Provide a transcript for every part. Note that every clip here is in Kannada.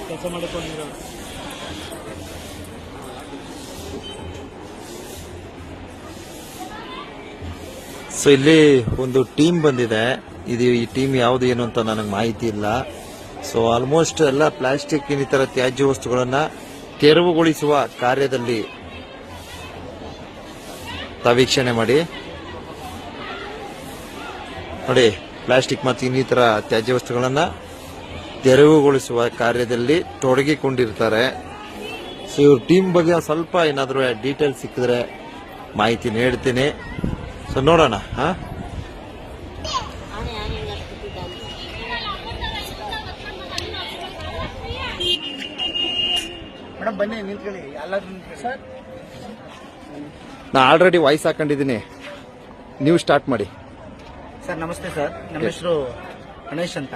ಕೆಲಸ ಮಾಡಿಕೊಂಡಿರೋ ಸೊ ಇಲ್ಲಿ ಒಂದು ಟೀಮ್ ಬಂದಿದೆ. ಇದು ಈ ಟೀಮ್ ಯಾವುದು ಏನು ಅಂತ ನನಗೆ ಮಾಹಿತಿ ಇಲ್ಲ. ಸೊ ಆಲ್ಮೋಸ್ಟ್ ಎಲ್ಲ ಪ್ಲಾಸ್ಟಿಕ್ ಇನ್ನಿತರ ತ್ಯಾಜ್ಯ ವಸ್ತುಗಳನ್ನ ತೆರವುಗೊಳಿಸುವ ಕಾರ್ಯದಲ್ಲಿ ವೀಕ್ಷಣೆ ಮಾಡಿ ನೋಡಿ. ಪ್ಲಾಸ್ಟಿಕ್ ಮತ್ತು ಇನ್ನಿತರ ತ್ಯಾಜ್ಯ ವಸ್ತುಗಳನ್ನ ತೆರವುಗೊಳಿಸುವ ಕಾರ್ಯದಲ್ಲಿ ತೊಡಗಿಕೊಂಡಿರ್ತಾರೆ. ಸೊ ಇವ್ರ ಟೀಮ್ ಬಗ್ಗೆ ಸ್ವಲ್ಪ ಏನಾದರೂ ಡೀಟೇಲ್ಸ್ ಸಿಕ್ಕಿದ್ರೆ ಮಾಹಿತಿ ನೀಡ್ತೀನಿ. ಸೊ ನೋಡೋಣ. ಮೇಡಮ್ ಬನ್ನಿ ನಿಂತ್ಕೊಳ್ಳಿ. ಎಲ್ಲಾದ್ರೂ ಸರ್ ನಾ ಆಲ್ರೆಡಿ ವಾಯ್ಸ್ ಹಾಕೊಂಡಿದ್ದೀನಿ, ನೀವು ಸ್ಟಾರ್ಟ್ ಮಾಡಿ. ಸರ್ ನಮಸ್ತೆ ಸರ್, ನಮ್ಮ ಹೆಸರು ಗಣೇಶ್ ಅಂತ.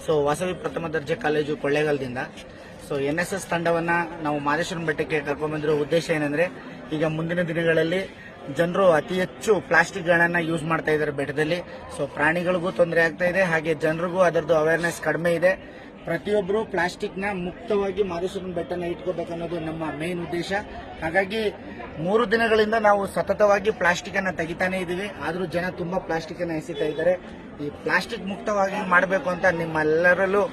ಸೊ ವಾಸವಿ ಪ್ರಥಮ ದರ್ಜೆ ಕಾಲೇಜು ಕೊಳ್ಳೇಗಾಲದಿಂದ. ಸೊ NSS ತಂಡವನ್ನ ನಾವು ಮಾದೇಶ್ವರನ ಬೆಟ್ಟಕ್ಕೆ ಕರ್ಕೊಂಡ್ ಬಂದಿರೋ ಉದ್ದೇಶ ಏನಂದ್ರೆ, ಈಗ ಮುಂದಿನ ದಿನಗಳಲ್ಲಿ ಜನರು ಅತಿ ಹೆಚ್ಚು ಪ್ಲಾಸ್ಟಿಕ್ಗಳನ್ನ ಯೂಸ್ ಮಾಡ್ತಾ ಇದ್ದಾರೆ ಬೆಟ್ಟದಲ್ಲಿ. ಸೊ ಪ್ರಾಣಿಗಳಿಗೂ ತೊಂದರೆ ಆಗ್ತಾ ಇದೆ, ಹಾಗೆ ಜನರಿಗೂ ಅದರದ್ದು ಅವೇರ್ನೆಸ್ ಕಡಿಮೆ ಇದೆ. ಪ್ರತಿಯೊಬ್ಬರು ಪ್ಲಾಸ್ಟಿಕ್ ನ ಮುಕ್ತವಾಗಿ ಮಾದೇಶ್ವರನ ಬೆಟ್ಟನ ಇಟ್ಕೋಬೇಕನ್ನೋದು ನಮ್ಮ ಮೇನ್ ಉದ್ದೇಶ. ಹಾಗಾಗಿ 3 ದಿನಗಳಿಂದ ನಾವು ಸತತವಾಗಿ ಪ್ಲಾಸ್ಟಿಕ್ ಅನ್ನ ತೆಗಿತಾನೆ ಇದೀವಿ. ಆದ್ರೂ ಜನ ತುಂಬಾ ಪ್ಲಾಸ್ಟಿಕ್ ಅನ್ನ ಎಸಿತಾ ಇದ್ದಾರೆ. ಈ ಪ್ಲಾಸ್ಟಿಕ್ ಮುಕ್ತವಾಗಿ ಮಾಡಬೇಕು ಅಂತ ನಿಮ್ಮೆಲ್ಲರಲ್ಲೂ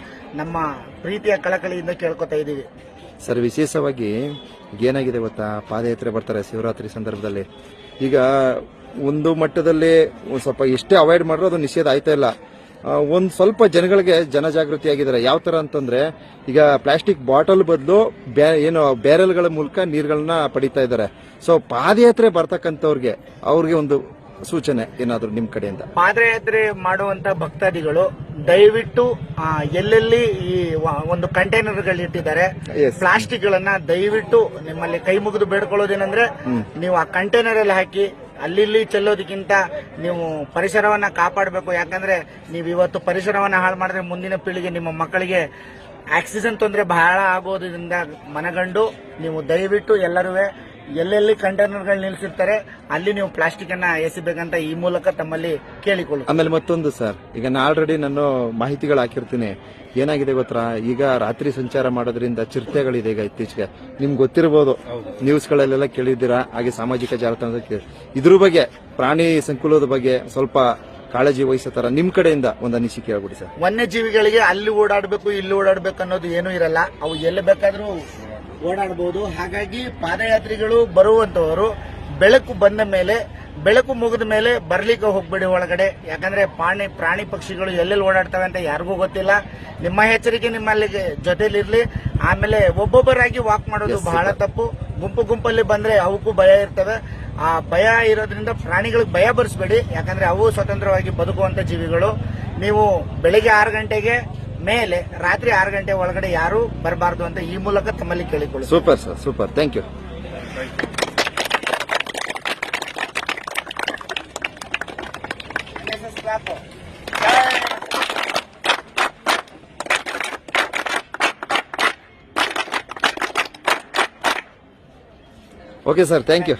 ನಮ್ಮ ಪ್ರೀತಿಯ ಕಳಕಳಿಯಿಂದ ಕೇಳ್ಕೊತಾ ಇದೀವಿ. ಸರ್, ವಿಶೇಷವಾಗಿ ಏನಾಗಿದೆ ಗೊತ್ತಾ, ಪಾದಯಾತ್ರೆ ಬರ್ತಾರೆ ಶಿವರಾತ್ರಿ ಸಂದರ್ಭದಲ್ಲಿ. ಈಗ ಒಂದು ಮಟ್ಟದಲ್ಲಿ ಸ್ವಲ್ಪ ಎಷ್ಟೇ ಅವಾಯ್ಡ್ ಮಾಡಿದ್ರು ಅದು ನಿಷೇಧ ಆಯ್ತಾ ಇಲ್ಲ. ಒಂದ್ ಸ್ವಲ್ಪ ಜನಗಳಿಗೆ ಜನಜಾಗೃತಿ ಆಗಿದ್ದಾರೆ. ಯಾವ ತರ ಅಂತಂದ್ರೆ, ಈಗ ಪ್ಲಾಸ್ಟಿಕ್ ಬಾಟಲ್ ಬದಲು ಏನು ಬ್ಯಾರೆಲ್ಗಳ ಮೂಲಕ ನೀರುಗಳನ್ನ ಪಡಿತಾ ಇದ್ದಾರೆ. ಸೊ ಪಾದಯಾತ್ರೆ ಬರ್ತಕ್ಕಂಥವ್ರಿಗೆ ಅವ್ರಿಗೆ ಒಂದು ಸೂಚನೆ ಏನಾದ್ರು ನಿಮ್ ಕಡೆಯಿಂದ? ಪಾದಯಾತ್ರೆ ಮಾಡುವಂತ ಭಕ್ತಾದಿಗಳು ದಯವಿಟ್ಟು ಎಲ್ಲೆಲ್ಲಿ ಈ ಒಂದು ಕಂಟೈನರ್ಗಳು ಇಟ್ಟಿದ್ದಾರೆ ಪ್ಲಾಸ್ಟಿಕ್ ಗಳನ್ನ ದಯವಿಟ್ಟು ನಿಮ್ಮಲ್ಲಿ ಕೈ ಮುಗಿದು ಬೇಡ್ಕೊಳ್ಳೋದೇನಂದ್ರೆ, ನೀವು ಆ ಕಂಟೈನರ್ ಅಲ್ಲಿ ಹಾಕಿ ಅಲ್ಲಿ ಚೆಲ್ಲೋದಕ್ಕಿಂತ ನೀವು ಪರಿಸರವನ್ನ ಕಾಪಾಡಬೇಕು. ಯಾಕಂದ್ರೆ ನೀವು ಇವತ್ತು ಪರಿಸರವನ್ನ ಹಾಳು ಮಾಡಿದ್ರೆ ಮುಂದಿನ ಪೀಳಿಗೆ, ನಿಮ್ಮ ಮಕ್ಕಳಿಗೆ ಆಕ್ಸಿಜನ್ ತೊಂದರೆ ಬಹಳ ಆಗೋದ್ರಿಂದ ಮನಗಂಡು ನೀವು ದಯವಿಟ್ಟು ಎಲ್ಲರೂ ಎಲ್ಲೆಲ್ಲಿ ಕಂಟೈನರ್ಗಳು ನಿಲ್ಸಿರ್ತಾರೆ ಅಲ್ಲಿ ನೀವು ಪ್ಲಾಸ್ಟಿಕ್ ಅನ್ನ ಎಸಿಬೇಕಂತ ಈ ಮೂಲಕ ತಮ್ಮಲ್ಲಿ ಕೇಳಿಕೊಳ್ಳಿ. ಆಮೇಲೆ ಮತ್ತೊಂದು ಸರ್, ಈಗ ನಾ ಆಲ್ರೆಡಿ ನಾನು ಮಾಹಿತಿಗಳು ಹಾಕಿರ್ತೀನಿ. ಏನಾಗಿದೆ ಗೊತ್ತಾ, ಈಗ ರಾತ್ರಿ ಸಂಚಾರ ಮಾಡೋದ್ರಿಂದ ಚಿರತೆಗಳಿದೆ. ಈಗ ಇತ್ತೀಚೆಗೆ ನಿಮ್ಗೆ ಗೊತ್ತಿರಬಹುದು, ನ್ಯೂಸ್ಗಳಲ್ಲೆಲ್ಲ ಕೇಳಿದ್ದೀರಾ, ಹಾಗೆ ಸಾಮಾಜಿಕ ಜಾಲತಾಣದಲ್ಲಿ. ಇದ್ರ ಬಗ್ಗೆ, ಪ್ರಾಣಿ ಸಂಕುಲದ ಬಗ್ಗೆ ಸ್ವಲ್ಪ ಕಾಳಜಿ ವಹಿಸೋ ತರ ನಿಮ್ ಕಡೆಯಿಂದ ಒಂದು ಅನಿಸಿಕೆ ಹೇಳ್ಬಿಡಿ ಸರ್. ವನ್ಯಜೀವಿಗಳಿಗೆ ಅಲ್ಲಿ ಓಡಾಡಬೇಕು ಇಲ್ಲಿ ಓಡಾಡಬೇಕು ಅನ್ನೋದು ಏನೂ ಇರಲ್ಲ. ಅವು ಎಲ್ಲಿ ಬೇಕಾದ್ರೂ ಓಡಾಡಬಹುದು. ಹಾಗಾಗಿ ಪಾದಯಾತ್ರಿಗಳು ಬರುವಂತವರು ಬೆಳಕು ಬಂದ ಮೇಲೆ, ಬೆಳಕು ಮುಗಿದ ಮೇಲೆ ಬರ್ಲಿಕ್ಕೆ ಹೋಗ್ಬೇಡಿ ಒಳಗಡೆ. ಯಾಕಂದ್ರೆ ಪ್ರಾಣಿ ಪಕ್ಷಿಗಳು ಎಲ್ಲೆಲ್ಲಿ ಓಡಾಡ್ತವೆ ಅಂತ ಯಾರಿಗೂ ಗೊತ್ತಿಲ್ಲ. ನಿಮ್ಮ ಎಚ್ಚರಿಕೆ ನಿಮ್ಮಲ್ಲಿ ಜೊತೆಲಿರ್ಲಿ. ಆಮೇಲೆ ಒಬ್ಬೊಬ್ಬರಾಗಿ ವಾಕ್ ಮಾಡೋದು ಬಹಳ ತಪ್ಪು. ಗುಂಪಲ್ಲಿ ಬಂದ್ರೆ ಅವಕ್ಕೂ ಭಯ ಇರ್ತವೆ. ಆ ಭಯ ಇರೋದ್ರಿಂದ ಪ್ರಾಣಿಗಳಿಗೆ ಭಯ ಬರ್ಸ್ಬೇಡಿ. ಯಾಕಂದ್ರೆ ಅವು ಸ್ವತಂತ್ರವಾಗಿ ಬದುಕುವಂತ ಜೀವಿಗಳು. ನೀವು ಬೆಳಿಗ್ಗೆ 6 ಗಂಟೆಗೆ ಮೇಲೆ ರಾತ್ರಿ 6 ಗಂಟೆ ಒಳಗಡೆ ಯಾರು ಬರಬಾರದು ಅಂತ ಈ ಮೂಲಕ ತಮ್ಮಲ್ಲಿ ಕೇಳಿಕೊಳ್ಳಿ. Super sir, super, thank you. Okay sir, thank you.